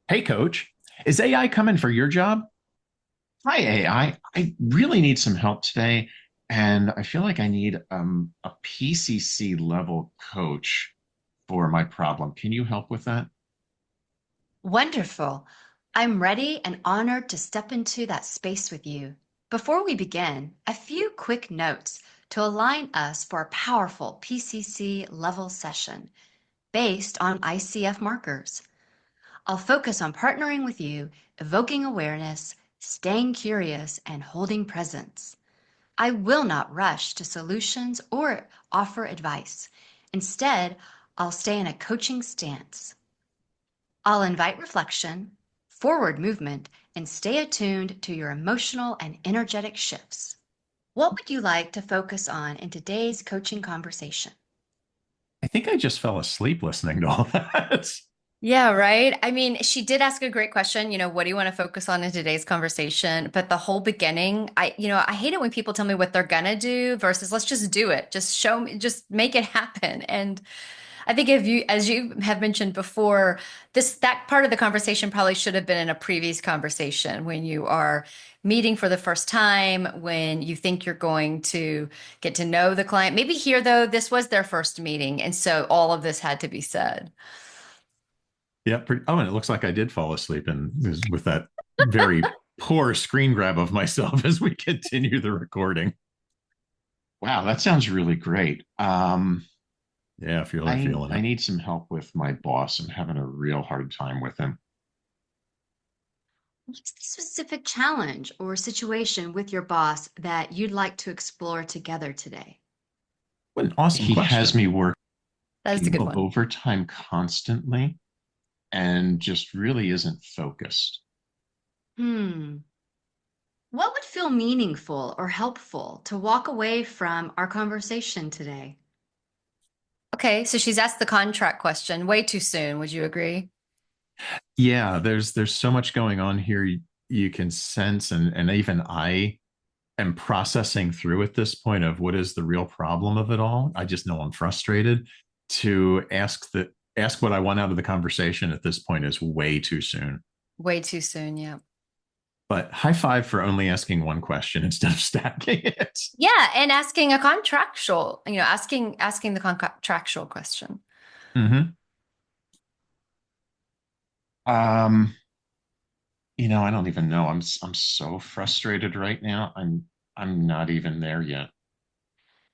Hey, coach, is AI coming for your job? Hi, AI. I really need some help today, and I feel like I need a PCC level coach for my problem. Can you help with that? Wonderful. I'm ready and honored to step into that space with you. Before we begin, a few quick notes to align us for a powerful PCC level session based on ICF markers. I'll focus on partnering with you, evoking awareness, staying curious, and holding presence. I will not rush to solutions or offer advice. Instead, I'll stay in a coaching stance. I'll invite reflection, forward movement, and stay attuned to your emotional and energetic shifts. What would you like to focus on in today's coaching conversation? I think I just fell asleep listening to all that. Yeah, right. I mean, she did ask a great question. What do you want to focus on in today's conversation? But the whole beginning, I hate it when people tell me what they're gonna do versus let's just do it. Just show me, just make it happen. And I think if you, as you have mentioned before, that part of the conversation probably should have been in a previous conversation when you are meeting for the first time, when you think you're going to get to know the client. Maybe here, though, this was their first meeting, and so all of this had to be said. Yeah. Oh, and it looks like I did fall asleep and with that very poor screen grab of myself as we continue the recording. Wow, that sounds really great. Yeah, I feel Mm. feeling I it. need some help with my boss. I'm having a real hard time with him. What's the specific challenge or situation with your boss that you'd like to explore together today? What an awesome He has question. me working That is a good one. overtime constantly and just really isn't focused. Hmm. What would feel meaningful or helpful to walk away from our conversation today? Okay, so she's asked the contract question way too soon. Would you agree? Yeah, there's so much going on here you can sense, and even I am processing through at this point of what is the real problem of it all. I just know I'm frustrated. To ask what I want out of the conversation at this point is way too soon. Way too soon, yeah. But high five for only asking one question instead of stacking it. Yeah, and asking a contractual, asking the contractual question. Mm-hmm. Um, I don't even know. I'm so frustrated right now. I'm not even there yet.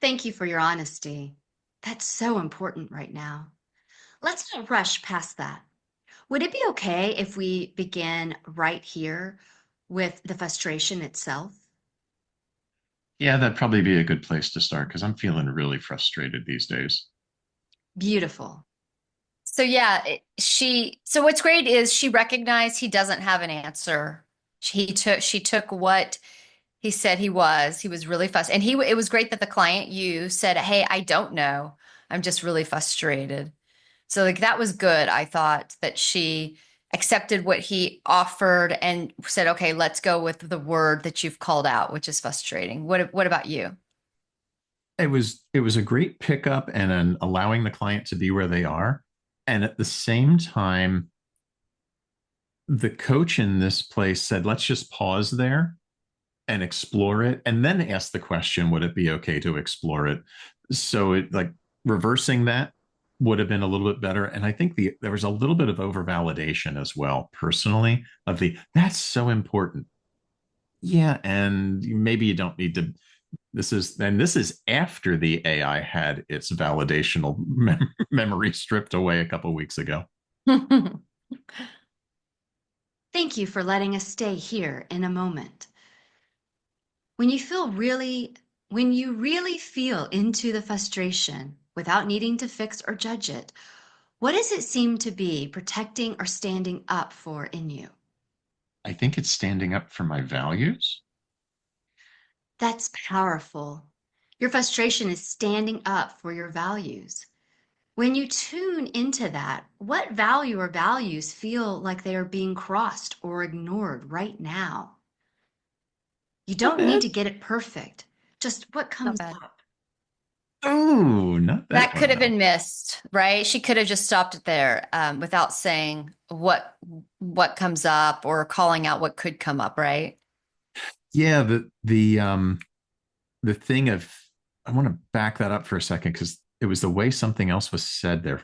Thank you for your honesty. That's so important right now. Let's not rush past that. Would it be okay if we begin right here with the frustration itself? Yeah, that'd probably be a good place to start because I'm feeling really frustrated these days. Beautiful. So yeah, so what's great is she recognized he doesn't have an answer. She took what he said he was. He was really fussed. And it was great that the client you said, "Hey, I don't know. I'm just really frustrated." So like that was good. I thought that she accepted what he offered and said, "Okay, let's go with the word that you've called out, which is frustrating." What about you? It was a great pickup and an allowing the client to be where they are. And at the same time, the coach in this place said, let's just pause there and explore it and then ask the question, would it be okay to explore it? So it like reversing that would have been a little bit better. And I think there was a little bit of over validation as well, personally, of that's so important. Yeah, and maybe you don't need to. This is after the AI had its validational memory stripped away a couple weeks ago. Thank you for letting us stay here in a moment. When you feel really, when you really feel into the frustration without needing to fix or judge it, what does it seem to be protecting or standing up for in you? I think it's standing up for my values. That's powerful. Your frustration is standing up for your values. When you tune into that, what value or values feel like they are being crossed or ignored right now? You Not don't need bad. to get it perfect, just what Not comes bad. up. Oh, not that That could one have though. been missed, right? She could have just stopped it there, without saying what comes up or calling out what could come up, right? Yeah, the thing of I want to back that up for a second because it was the way something else was said there.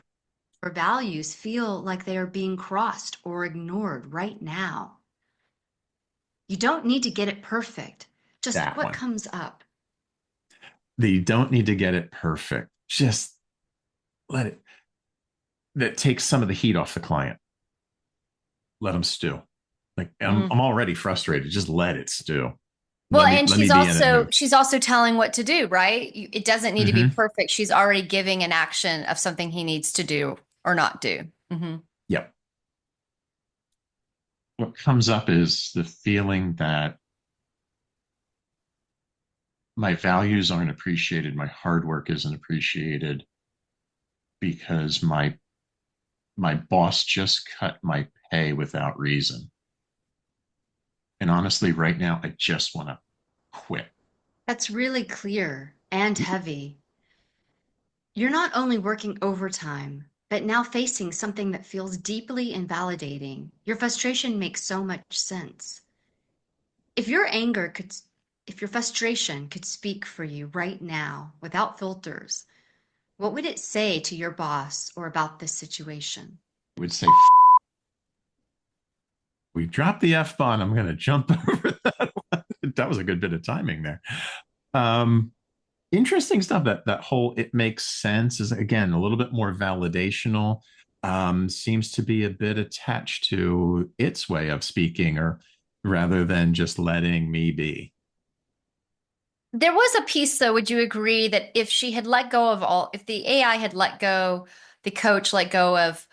Or values feel like they are being crossed or ignored right now. You don't need to get it perfect, just That what one. comes up. That you don't need to get it perfect. Just let it that takes some of the heat off the client. Let them stew. Like I'm already frustrated. Just let it stew. Well, Let me and let me be in it mood. she's also telling what to do, right? It doesn't need to be Mm-hmm. perfect. She's already giving an action of something he needs to do or not do. Yep. What comes up is the feeling that my values aren't appreciated, my hard work isn't appreciated because my boss just cut my pay without reason. And honestly, right now, I just want to quit. That's really clear and heavy. You're not only working overtime, but now facing something that feels deeply invalidating. Your frustration makes so much sense. If your anger could, if your frustration could speak for you right now without filters, what would it say to your boss or about this situation? I would say, we dropped the F bomb. I'm going to jump over that one. That was a good bit of timing there. Um, Interesting stuff. That whole it makes sense is again a little bit more validational. Seems to be a bit attached to its way of speaking, or rather than just letting me be. There was a piece, though, would you agree that if she had let go of if the AI had let go, the coach let go of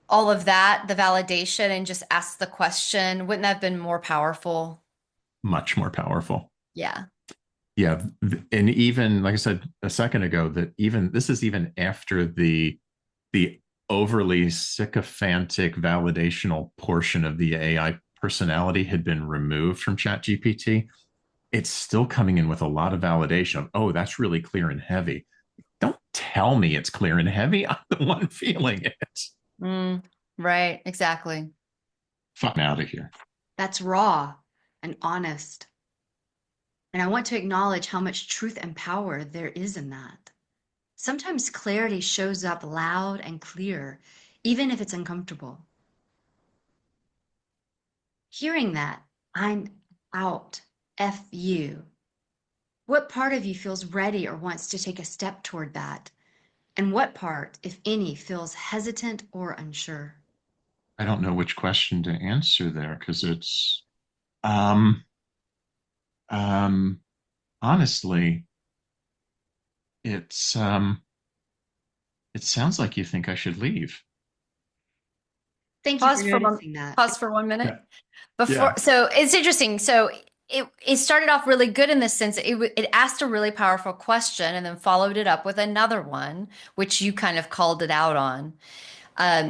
all of that, the validation, and just asked the question, wouldn't that have been more powerful? Much more powerful. Yeah. Yeah, and even like I said a second ago, that even this is even after the overly sycophantic validational portion of the AI personality had been removed from ChatGPT. It's still coming in with a lot of validation of, oh, that's really clear and heavy. Don't tell me it's clear and heavy. I'm the one feeling it. Mm, right. Exactly. Fuck out of here. That's raw and honest. And I want to acknowledge how much truth and power there is in that. Sometimes clarity shows up loud and clear, even if it's uncomfortable. Hearing that, I'm out, F you. What part of you feels ready or wants to take a step toward that? And what part, if any, feels hesitant or unsure? I don't know which question to answer there because it's um um honestly, it's it sounds like you think I should leave. Thank you for Pause for one, noticing that. pause for 1 minute. Yeah. Before, Yeah. so it's interesting. So it started off really good in the sense it asked a really powerful question and then followed it up with another one, which you kind of called it out on.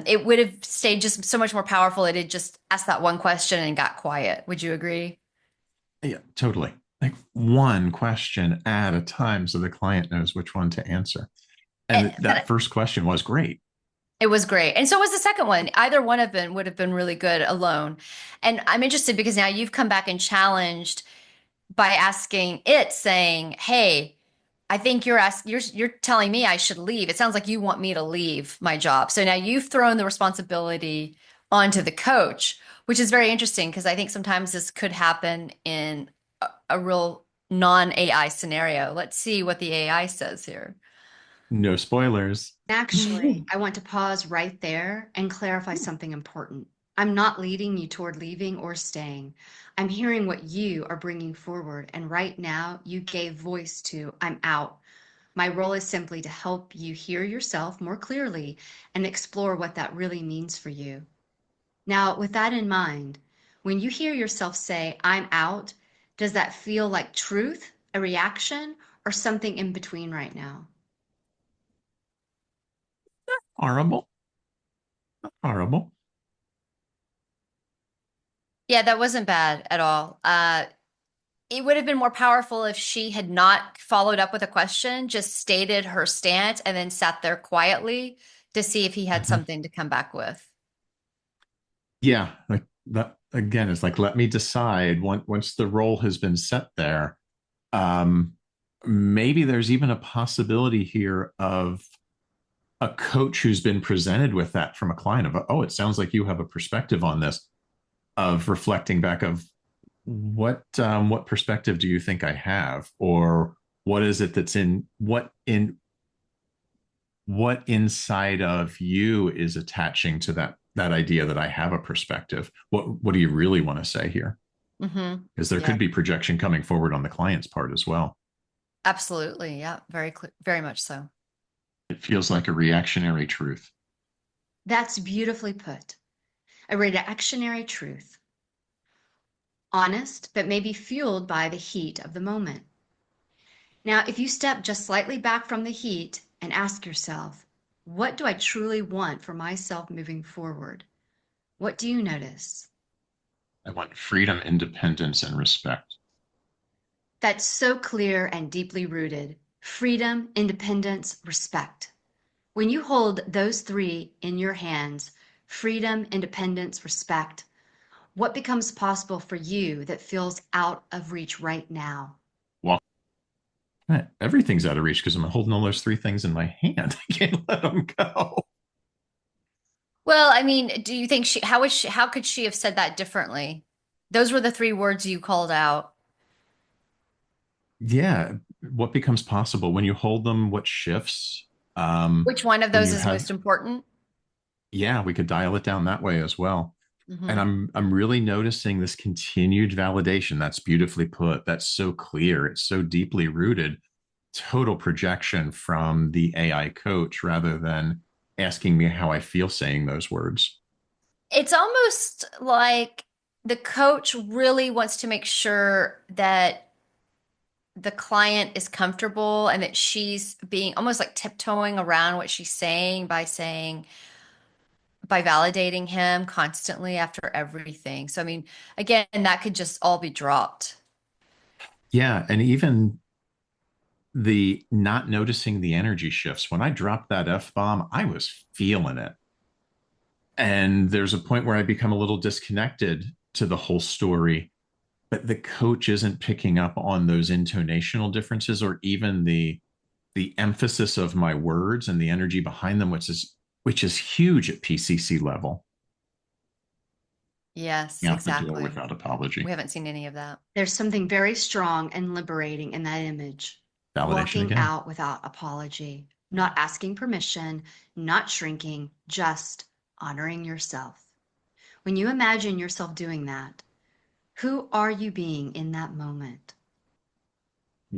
It would have stayed just so much more powerful. It had just asked that one question and got quiet. Would you agree? Yeah, totally. Like one question at a time so the client knows which one to answer. And that But first question was great. it was great. And so was the second one. Either one of them would have been really good alone. And I'm interested because now you've come back and challenged by asking it, saying, "Hey, I think you're telling me I should leave. It sounds like you want me to leave my job." So now you've thrown the responsibility onto the coach, which is very interesting because I think sometimes this could happen in a real non-AI scenario. Let's see what the AI says here. No spoilers. Actually, I want to pause right there and clarify something important. I'm not leading you toward leaving or staying. I'm hearing what you are bringing forward, and right now you gave voice to I'm out. My role is simply to help you hear yourself more clearly and explore what that really means for you. Now, with that in mind, when you hear yourself say, I'm out, does that feel like truth, a reaction, or something in between right now? Horrible. Horrible. Yeah, that wasn't bad at all. it would have been more powerful if she had not followed up with a question, just stated her stance, and then sat there quietly to see if he had Mhm. something to come back with. Yeah, like that again is like, let me decide once the role has been set there. Um, maybe there's even a possibility here of a coach who's been presented with that from a client of, oh, it sounds like you have a perspective on this, of reflecting back of what perspective do you think I have, or what is it that's what inside of you is attaching to that idea that I have a perspective. What do you really want to say here? Mm-hmm. Because there Yeah, could be projection coming forward on the client's part as well. absolutely. Yeah, very much so. It feels like a reactionary truth. That's beautifully put. A reactionary truth. Honest, but maybe fueled by the heat of the moment. Now, if you step just slightly back from the heat and ask yourself, what do I truly want for myself moving forward? What do you notice? I want freedom, independence, and respect. That's so clear and deeply rooted. Freedom, independence, respect. When you hold those three in your hands, freedom, independence, respect, what becomes possible for you that feels out of reach right now? Well, everything's out of reach because I'm holding all those three things in my hand. I can't let them go. Well, I mean, do you think how could she have said that differently? Those were the three words you called out. Yeah, what becomes possible when you hold them? What shifts? Which one of When those you is have, most important? yeah, we could dial it down that way as well. And Hmm. I'm really noticing this continued validation. That's beautifully put. That's so clear. It's so deeply rooted. Total projection from the AI coach rather than asking me how I feel saying those words. It's almost like the coach really wants to make sure that the client is comfortable and that she's being almost like tiptoeing around what she's saying by validating him constantly after everything. So, I mean, again, that could just all be dropped. Yeah, and even the not noticing the energy shifts. When I dropped that F bomb, I was feeling it. And there's a point where I become a little disconnected to the whole story, but the coach isn't picking up on those intonational differences or even the emphasis of my words and the energy behind them, which is huge at PCC level. Yes, Out the door exactly. without We apology. haven't seen any of that. There's something very strong and liberating in that image. Validation Walking again. out without apology, not asking permission, not shrinking, just honoring yourself. When you imagine yourself doing that, who are you being in that moment?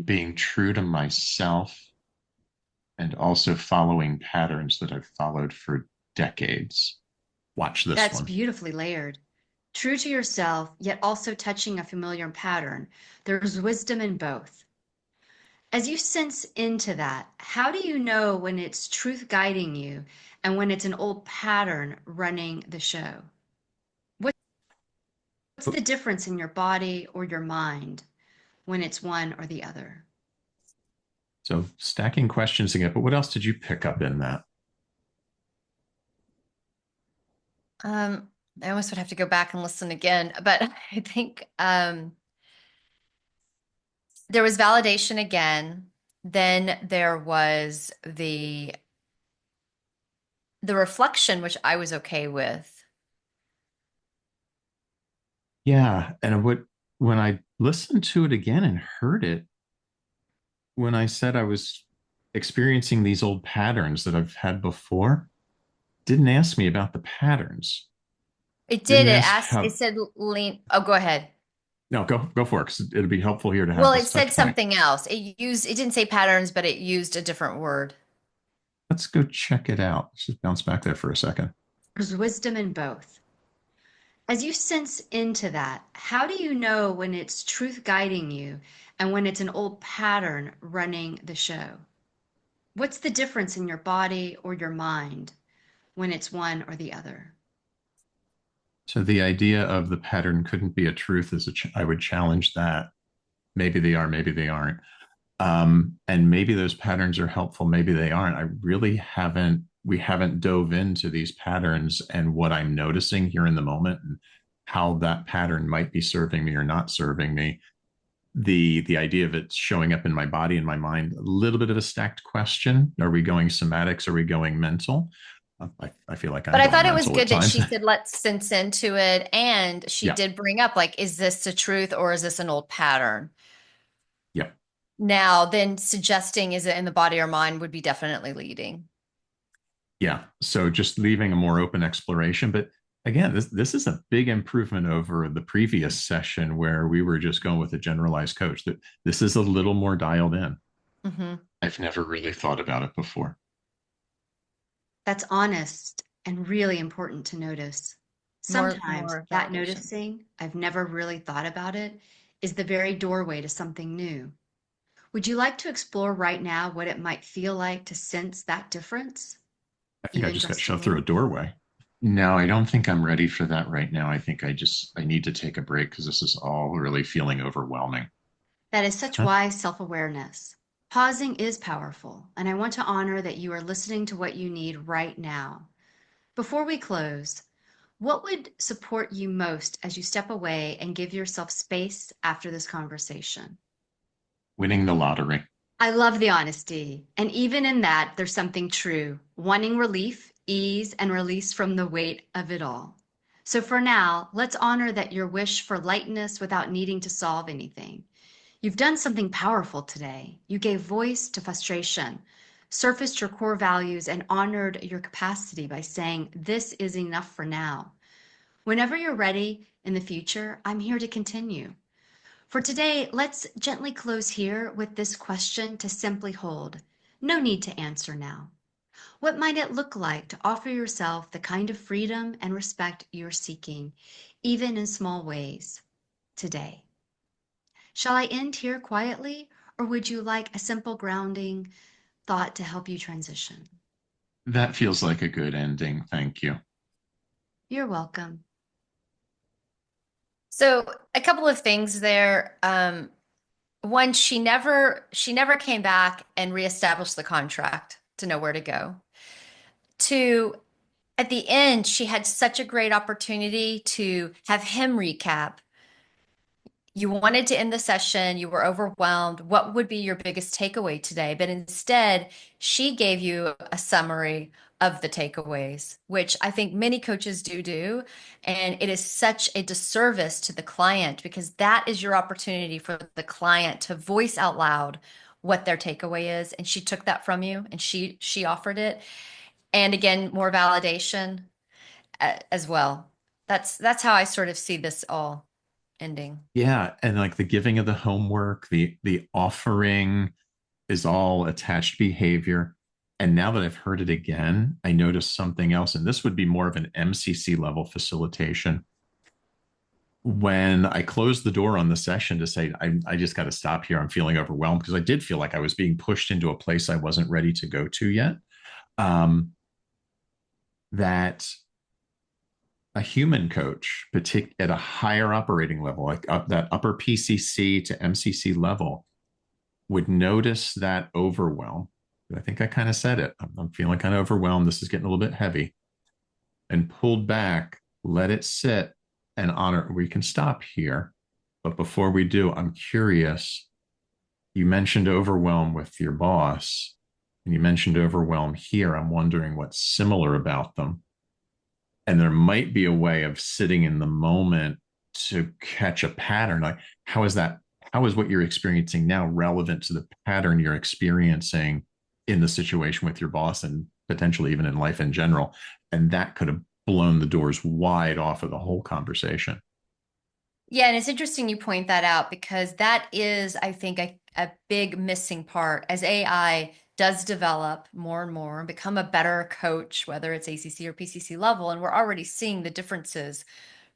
Being true to myself and also following patterns that I've followed for decades. Watch this That's one. beautifully layered. True to yourself, yet also touching a familiar pattern. There's wisdom in both. As you sense into that, how do you know when it's truth guiding you and when it's an old pattern running the show? What's the difference in your body or your mind when it's one or the other? So stacking questions again, but what else did you pick up in that? Um, I almost would have to go back and listen again, but I think there was validation again. Then there was the reflection, which I was okay with. Yeah, and when I listened to it again and heard it, when I said I was experiencing these old patterns that I've had before, didn't ask me about the patterns. It did. Didn't It ask asked. It how. said lean. Oh, go ahead. No, go for it because it'll be helpful here to have Well, this it said touch point. something else. It didn't say patterns, but it used a different word. Let's go check it out. Let's just bounce back there for a second. There's wisdom in both. As you sense into that, how do you know when it's truth guiding you and when it's an old pattern running the show? What's the difference in your body or your mind when it's one or the other? So the idea of the pattern couldn't be a truth is I would challenge that. maybe they are, maybe they aren't. And maybe those patterns are helpful, maybe they aren't. We haven't dove into these patterns and what I'm noticing here in the moment and how that pattern might be serving me or not serving me. The idea of it showing up in my body and my mind, a little bit of a stacked question. Are we going somatics? Are we going mental? I feel like I'm But I going thought it was mental at good that times. she said, let's sense into it. And she Yeah. did bring up, like, is this the truth or is this an old pattern? Yeah. Now, then suggesting is it in the body or mind would be definitely leading. Yeah. So just leaving a more open exploration. But again, this is a big improvement over the previous session where we were just going with a generalized coach. That this is a little more dialed in. Hmm. I've never really thought about it before. That's honest and really important to notice. Sometimes More that validation. noticing, I've never really thought about it, is the very doorway to something new. Would you like to explore right now what it might feel like to sense that difference, I think I even just got just a shoved through a little? doorway. No, I don't think I'm ready for that right now. I think I need to take a break because this is all really feeling overwhelming. That is such Huh? wise self awareness. Pausing is powerful, and I want to honor that you are listening to what you need right now. Before we close, what would support you most as you step away and give yourself space after this conversation? Winning the lottery. I love the honesty. And even in that, there's something true, wanting relief, ease, and release from the weight of it all. So for now, let's honor that your wish for lightness without needing to solve anything. You've done something powerful today. You gave voice to frustration, surfaced your core values, and honored your capacity by saying, "This is enough for now." Whenever you're ready in the future, I'm here to continue. For today, let's gently close here with this question to simply hold. No need to answer now. What might it look like to offer yourself the kind of freedom and respect you're seeking, even in small ways, today? Shall I end here quietly, or would you like a simple grounding thought to help you transition? That feels like a good ending. Thank you. You're welcome. So a couple of things there. One, she never came back and reestablished the contract to know where to go. Two, at the end, she had such a great opportunity to have him recap. You wanted to end the session, you were overwhelmed. What would be your biggest takeaway today? But instead, she gave you a summary of the takeaways, which I think many coaches do. And it is such a disservice to the client because that is your opportunity for the client to voice out loud what their takeaway is. And she took that from you and she offered it. And again, more validation as well. That's how I sort of see this all ending. Yeah, and like the giving of the homework, the offering is all attached behavior. And now that I've heard it again, I noticed something else, and this would be more of an MCC level facilitation. When I closed the door on the session to say, I just got to stop here, I'm feeling overwhelmed because I did feel like I was being pushed into a place I wasn't ready to go to yet. Um, that a human coach, at a higher operating level, like that upper PCC to MCC level, would notice that overwhelm. I think I kind of said it. I'm feeling kind of overwhelmed. This is getting a little bit heavy, and pulled back, let it sit and honor. We can stop here. But before we do, I'm curious. You mentioned overwhelm with your boss, and you mentioned overwhelm here. I'm wondering what's similar about them. And there might be a way of sitting in the moment to catch a pattern. Like, how is that? How is what you're experiencing now relevant to the pattern you're experiencing in the situation with your boss and potentially even in life in general? And that could have blown the doors wide off of the whole conversation. Yeah, and it's interesting you point that out because that is, I think, a big missing part as AI does develop more and more and become a better coach, whether it's ACC or PCC level. And we're already seeing the differences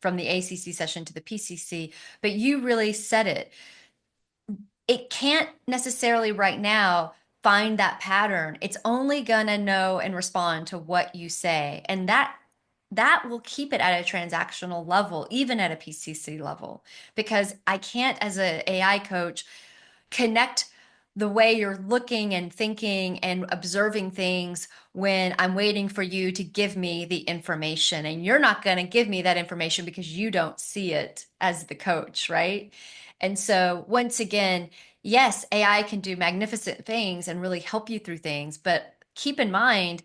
from the ACC session to the PCC. But you really said it. It can't necessarily right now find that pattern. It's only gonna know and respond to what you say. And that that will keep it at a transactional level, even at a PCC level, because I can't, as an AI coach, connect the way you're looking and thinking and observing things when I'm waiting for you to give me the information. And you're not going to give me that information because you don't see it as the coach, right? And so, once again, yes, AI can do magnificent things and really help you through things, but keep in mind,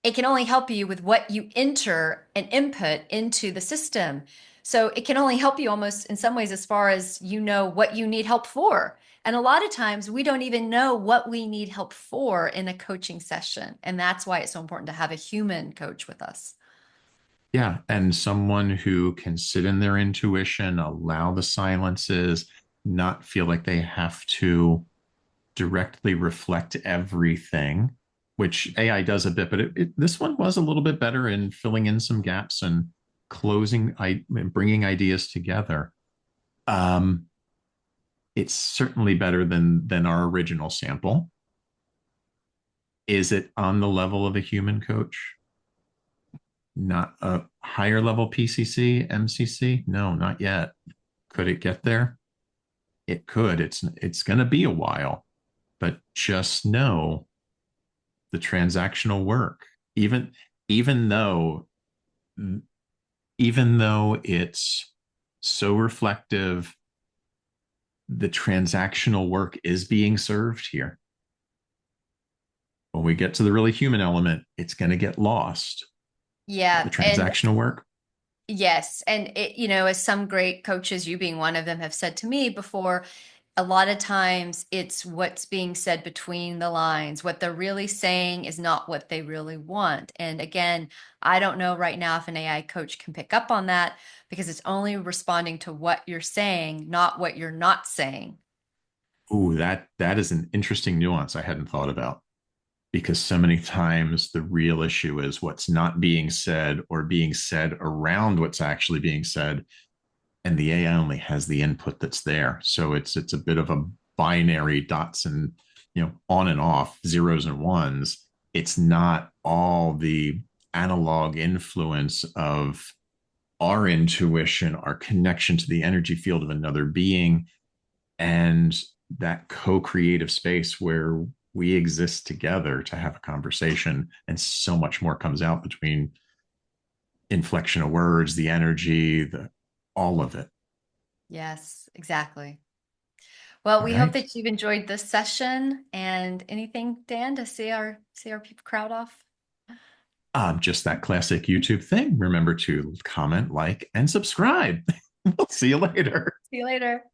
it can only help you with what you enter and input into the system. So it can only help you almost in some ways as far as you know what you need help for. And a lot of times we don't even know what we need help for in a coaching session. And that's why it's so important to have a human coach with us. Yeah. And someone who can sit in their intuition, allow the silences, not feel like they have to directly reflect everything, which AI does a bit, but this one was a little bit better in filling in some gaps and bringing ideas together. Um, it's certainly better than our original sample. Is it on the level of a human coach? Not a higher level PCC, MCC? No, not yet. Could it get there? It could. It's going to be a while, but just know the transactional work, even even though even though it's so reflective, the transactional work is being served here. When we get to the really human element, it's going to get lost. The Yeah. And transactional work. yes. And it, as some great coaches, you being one of them, have said to me before, a lot of times it's what's being said between the lines. What they're really saying is not what they really want. And again, I don't know right now if an AI coach can pick up on that because it's only responding to what you're saying, not what you're not saying. Ooh, that is an interesting nuance I hadn't thought about, because so many times the real issue is what's not being said or being said around what's actually being said, and the AI only has the input that's there. So it's a bit of a binary dots and on and off, zeros and ones. It's not all the analog influence of our intuition, our connection to the energy field of another being, and that co-creative space where we exist together to have a conversation, and so much more comes out between inflection of words, the energy, the all of it. Yes, exactly. Well, All we hope right. that you've enjoyed this session and anything, Dan, to see our people crowd off. Just that classic YouTube thing. Remember to comment, like, and subscribe. We'll see you later. See you later.